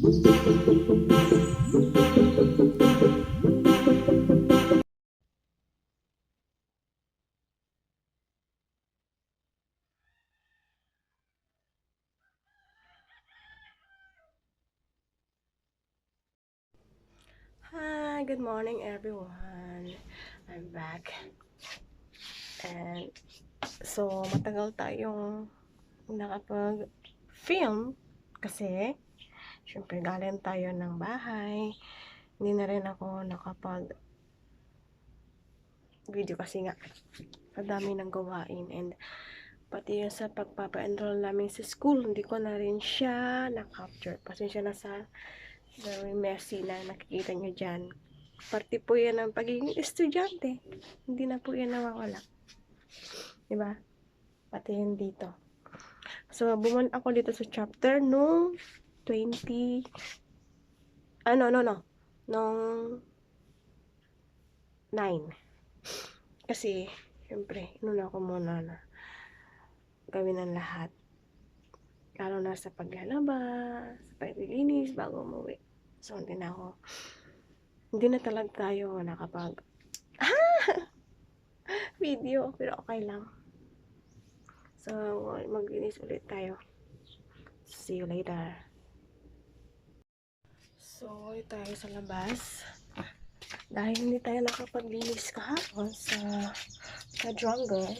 Hi, good morning everyone. I'm back. And so matagal tayong nakapag-film kasi syempre galing tayo ng bahay. Hindi na rin ako nakapag-video kasi nga madami ng gawain, and pati yung sa pagpapa-enroll namin sa school, hindi ko na rin siya na-capture. Pasensya na sa very messy na nakikita nyo dyan. Parte po yan ng pagiging estudyante. Hindi na po yan nawawala. Diba? Pati yun dito. So, bumalik ako dito sa chapter nung 20... Nung 9. Kasi, syempre, inuna ko muna na gawin ang lahat. Lalo na sa paglalaba, sa paglilinis, bago umuwi. So, hindi na talaga tayo nakapag video, pero okay lang. So, maglinis ulit tayo. See you later. So, ulit tayo sa labas. Dahil hindi tayo nakapaglinis kahapon sa jungle.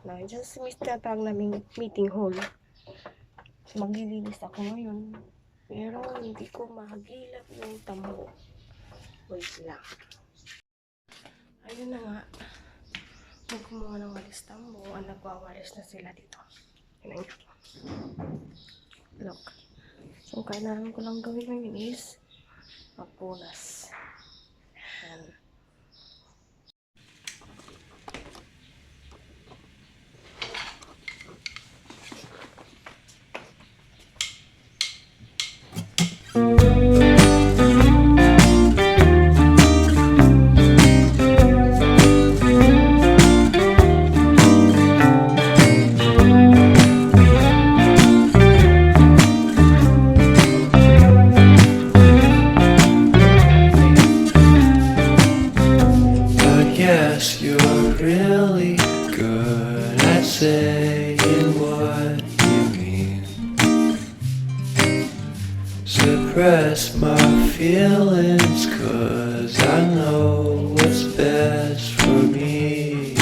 Diyan sa tinatawag naming meeting hall. Maglilinis ako ngayon. Pero hindi ko mahagilap yung tambo. Wait lang. Ayun na nga. Kung kumuha ng walis tambo, nagwawalis na sila dito. Tignan nyo. Look. So, kailangan ko lang gawin ngayon is magpunas. Ayan. Yes, you're really good at saying what you mean. Suppress my feelings, 'cause I know what's best for me.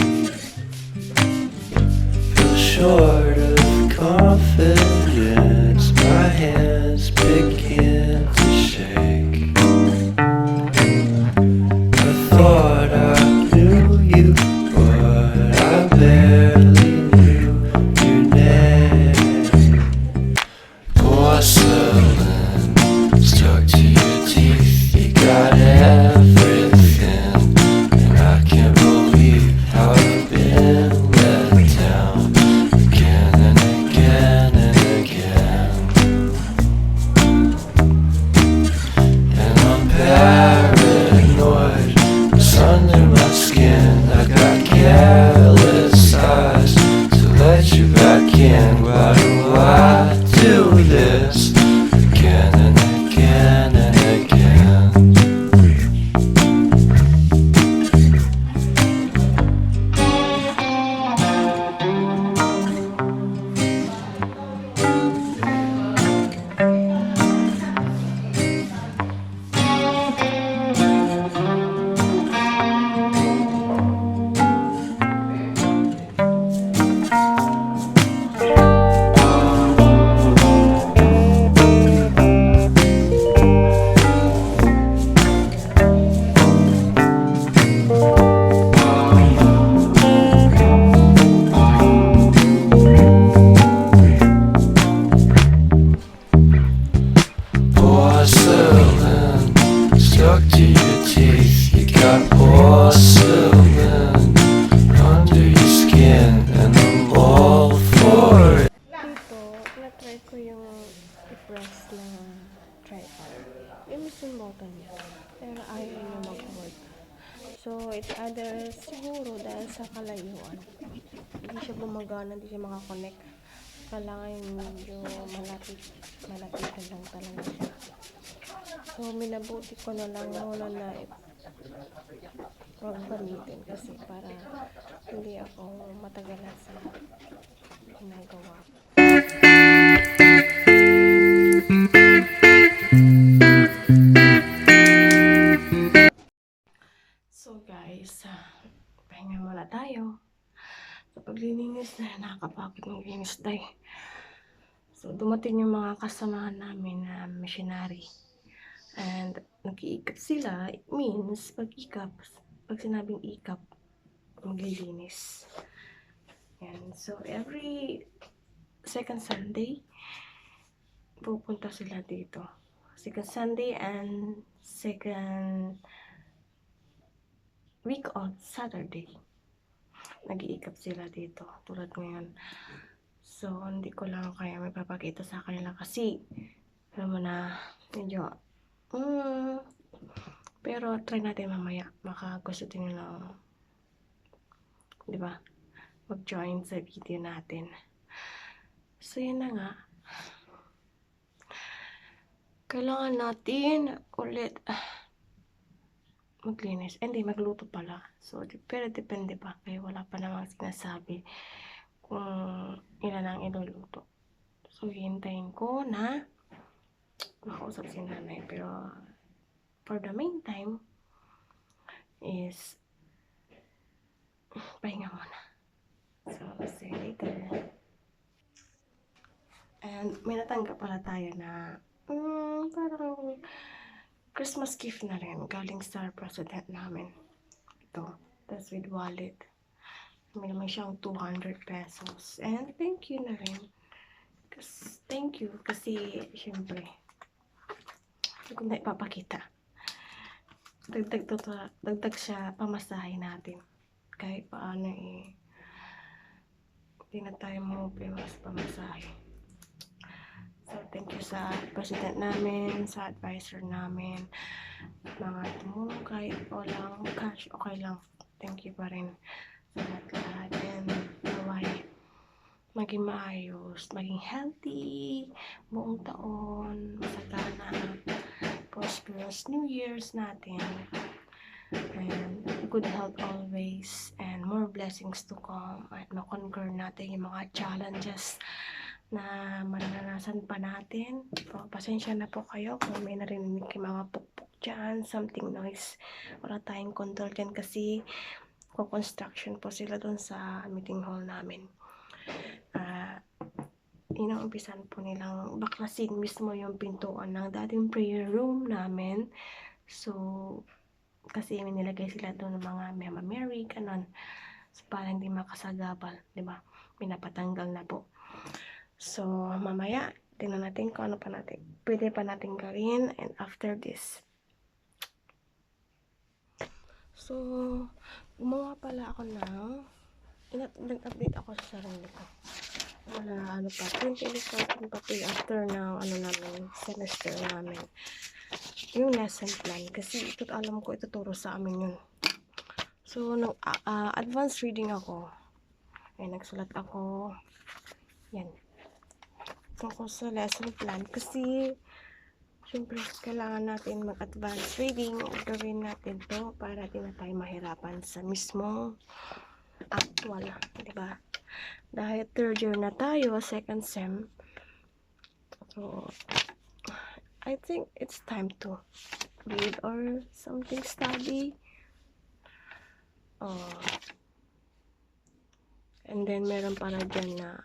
Feel short of confidence, my hands begin to shake. I thought I knew you, but I barely knew your name. Porcelain stuck to your teeth, you got everything, and I can't believe how I've been let down again and again and again. And I'm paranoid, it's under my skin. I got careless eyes to let you back in. Why do I do this again and again and again? Porcelain stuck to your teeth, you got porcelain under your skin, and I'm all for it. Dito, na-try ko yung i-press na tripod. Yung mismong button niya. Pero ayaw niya mag-work. So, it's either siguro dahil sa kalayuan. Hindi siya gumagana, hindi siya makakonect. Kailangan yung medyo malapit lang talaga siya. So, minabuti ko na lang muna na huwag gamitin kasi para hindi ako matagalan sa ginagawa. So guys, pahinga muna tayo. Sa paglilinis na nakakapagod maglinis tayo. So dumating yung mga kasamahan namin na missionary. And nag-iikap sila. It means pag sinabing ikap, maglilinis. And so every second Sunday, pupunta sila dito. Second Sunday and second week on Saturday. Nag-iikap sila dito. Tulad ngayon. So, hindi ko lang kaya may papakita sa kanila kasi alam mo na, medyo pero try natin mamaya. Baka gusto din nila, di ba, mag-join sa video natin. So, yun na nga. Kailangan natin ulit maglinis. Hindi, magluto pala. So, pero depende pa. Kaya wala pa namang sinasabi kung ilan ang iluluto. So, hintayin ko na makausap si nanay. Pero, for the meantime, is pahinga muna. So, see you later. And, may natanggap pala tayo na parang Christmas gift na rin. Galing sa president namin. Ito. That's with wallet. May naman siyang 200 pesos. And, thank you na rin. Thank you. Kasi, syempre, hindi ko na ipapakita. Dagdag siya pamasahe natin. Kahit paano hindi na tayo problema sa pamasahe. So, thank you sa president namin, sa advisor namin, mga tumulong kahit walang cash, okay lang. Thank you pa rin sa lahat. And, naway, maging maayos, maging healthy, buong taon, masagana, prosperous New Year's natin, and good health always, and more blessings to come, at makonquer natin yung mga challenges na maranasan pa natin. So, pasensya na po kayo kung may narinig kayo mga pukpuk dyan, something noise. Wala tayong control dyan kasi construction po sila dun sa meeting hall namin. Inaumpisan po nilang baklasin mismo yung pintuan ng dating prayer room namin. So, kasi may nilagay sila doon ng mga Mama Mary, kanon. So, para hindi makasagabal, di ba? Pinapatanggal na po. So, mamaya, tingnan natin kung ano pa natin, pwede pa natin gawin. And after this, so, gumawa pala ako ng, nag-update ako sa sarili ko. Wala, pa, 2014 pa po after ng, namin, semester namin. Yung lesson plan, kasi ito alam ko, ituturo sa amin yun. So, nung advanced reading ako, ay nagsulat ako, yan, tungkol sa lesson plan, kasi, syempre, kailangan natin mag-advanced reading, gawin natin to, para di na tayo mahirapan sa mismong actual, diba? Dahil third year na tayo, second sem, so, I think it's time to read or something study. And then, meron para dyan na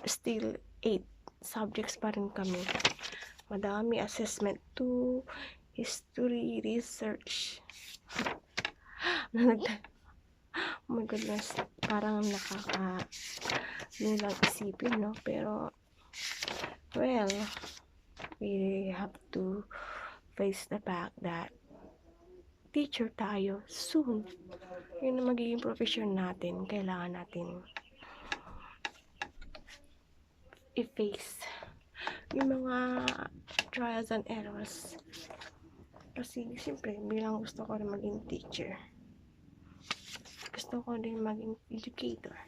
still 8 subjects pa rin kami. Madami, assessment 2, history, research. Oh my goodness, parang nilang isipin, no? Pero, well, we have to face the fact that teacher tayo soon. Yun ang magiging profession natin. Kailangan natin i-face yung mga trials and errors. Kasi, siyempre, bilang gusto ko rin maging teacher. Gusto ko din maging educator.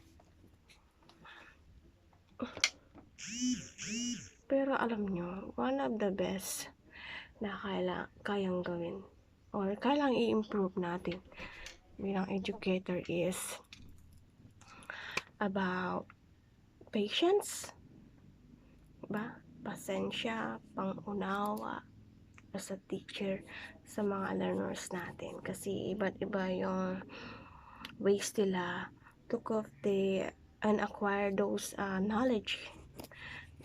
Pero alam nyo, one of the best na kayang gawin or kailangang i-improve natin bilang educator is about patience, ba? Pasensya, pangunawa as a teacher sa mga learners natin kasi iba't iba yung ways nila to cope and acquire those knowledge,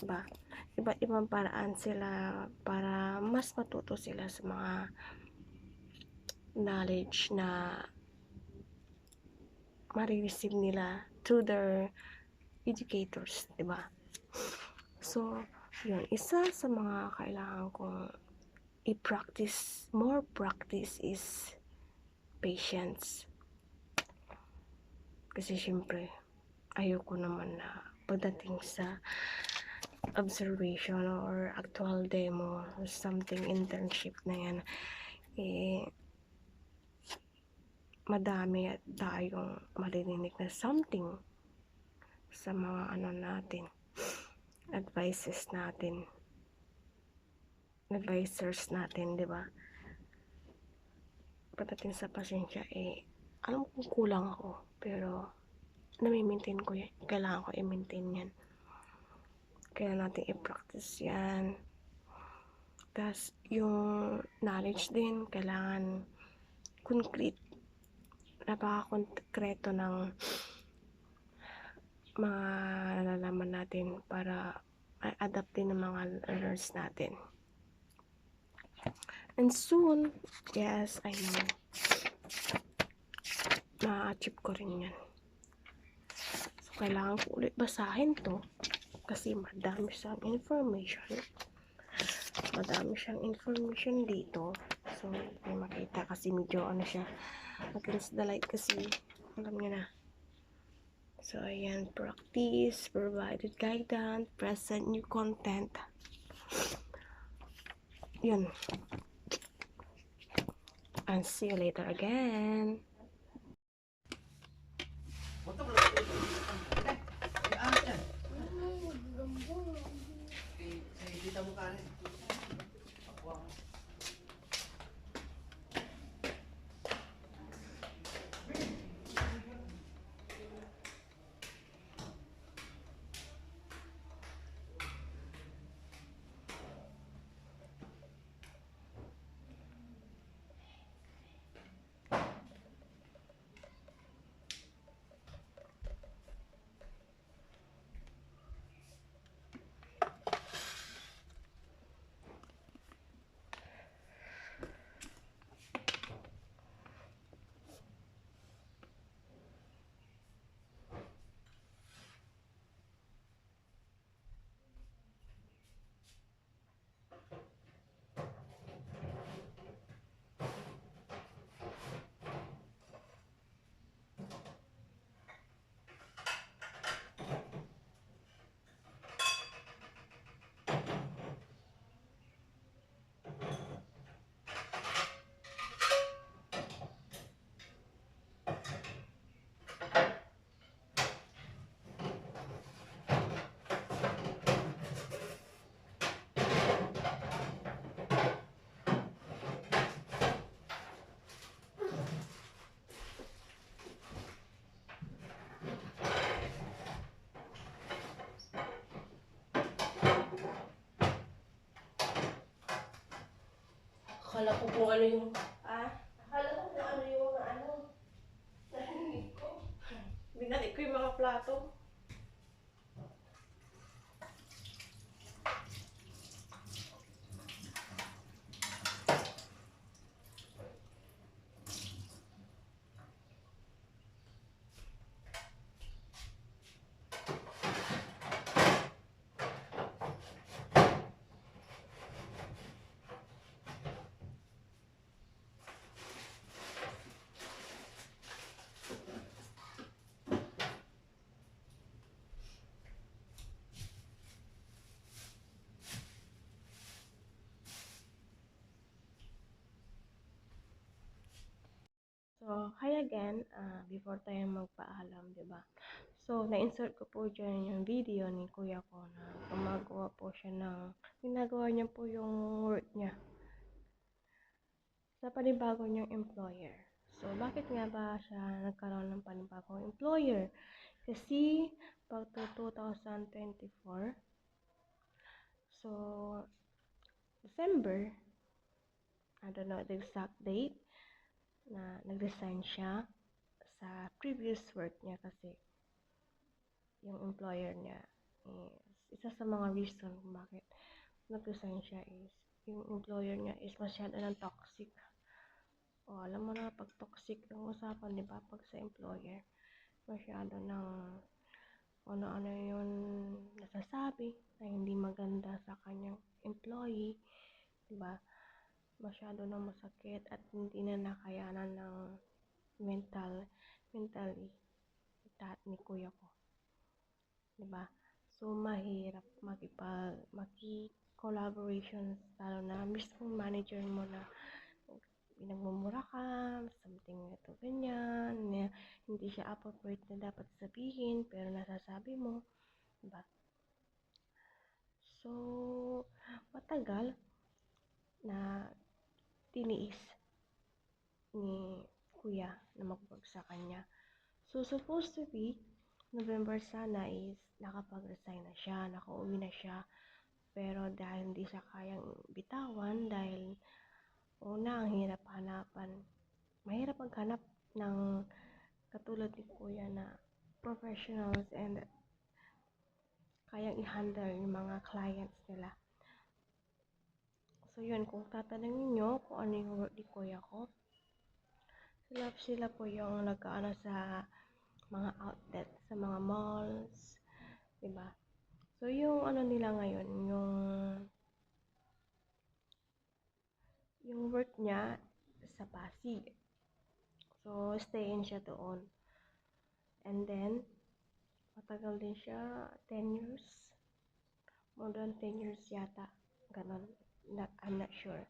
ba? Iba't ibang paraan sila para mas matuto sila sa mga knowledge na marireceive nila through their educators, di ba? So, yun, isa sa mga kailangan kong i-practice, more practice is patience. Kasi syempre, ayoko naman na pagdating sa observation or actual demo or something internship na yan, eh, madami at tayong maririnig na something sa mga natin, advices natin, advisors natin, di ba? Pagdating sa pasensya, alam kong kulang ako, pero nami-maintain ko yan. Kailangan ko i-maintain yan. Kaya natin i-practice yan. Tapos, yung knowledge din, kailangan concrete, napaka-konkreto ng mga nalalaman natin para adapt din ng mga learners natin. And soon, yes, I know, ma-achieve ko rin yan. So, kailangan ko ulit basahin to kasi madami siyang information. Madami siyang information dito. So, may makita kasi medyo siya, against the light kasi, alam niyo na. So, ayan, practice, provided guidance, present new content. Yun. And see you later again. Akala ko kung ano yung, akala ko kung ano yung, narinig ko. Binalik ko yung mga plato. So, hi again, before tayo magpaalam, di ba? So, na-insert ko po dyan yung video ni kuya ko na gumagawa po siya ginagawa niya po yung work niya sa panibago niyang employer. So, bakit nga ba siya nagkaroon ng panibagong employer? Kasi, pag 2024, so, December, I don't know the exact date, na nag-resign siya sa previous work niya kasi yung employer niya is isa sa mga reason kung bakit nag-resign siya is yung employer niya is masyado ng toxic. O, alam mo na, pag toxic yung usapan, di ba? Pag sa employer, masyado ng ano-ano yun nasasabi na hindi maganda sa kanyang employee, di ba? Masyado na masakit at hindi na nakayanan ng mentally ni kuya ko, di ba? So, mahirap maki-collaboration, lalo na mismong manager mo na pinagmumura ka, something ito, ganyan, na hindi siya appropriate na dapat sabihin, pero nasasabi mo, diba? So, matagal na tiniis ni kuya na magbag sa kanya. So, supposed to be, November sana is nakapag-resign na siya, nakauwi na siya, pero dahil hindi siya kayang bitawan, dahil una, ang hirap hanapan. Mahirap maghanap ng katulad ni kuya na professionals and kayang i-handle yung mga clients nila. So yun, kung tatanungin nyo kung ano yung work ni kuya ko, sila po yung nag-ano sa mga outlet, sa mga malls, diba? So yung ano nila ngayon, yung work niya sa Pasig. So, stay-in siya doon. And then, matagal din siya, 10 years. More than 10 years yata. Ganon. I'm not sure.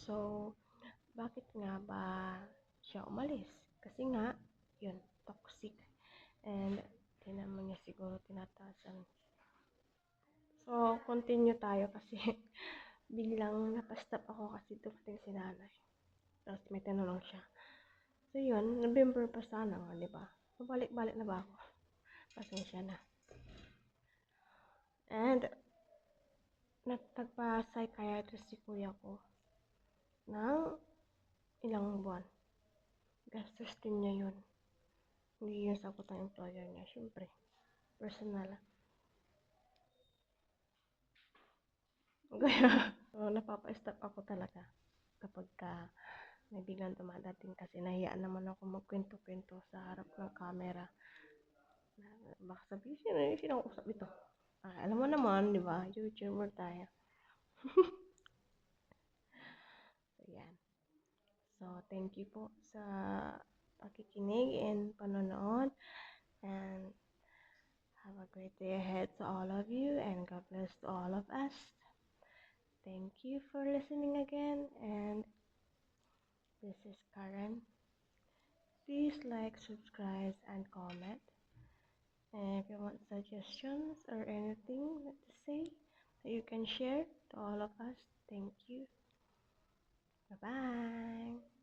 So, bakit nga ba siya umalis? Kasi nga, yun, toxic. And, di naman niya siguro tinatasan. So, continue tayo kasi biglang napastop ako kasi dumating si nanay. Tapos may tinanong siya. So yun, November pa sana nga, di ba? Mabalik-balik na ba ako? Pasensya na. And, nagpa-psychiatrist si kuya ko ng ilang buwan. Gastos din niya yun. Hindi yung sagot ng employer niya. Siyempre, personal. Kaya, so, napapa-stop ako talaga kapag may biglang dumadating kasi nahiyaan naman ako magkwento-kwento sa harap ng camera. Baka sabihin, sino usap ito? Alam mo naman, di ba? YouTuber tayo. So, yan. So, thank you po sa pakikinig and panonood. And have a great day ahead to all of you. And God bless to all of us. Thank you for listening again. And this is Karen. Please like, subscribe, and comment. And if you want suggestions or anything to say that you can share to all of us, thank you. Bye-bye.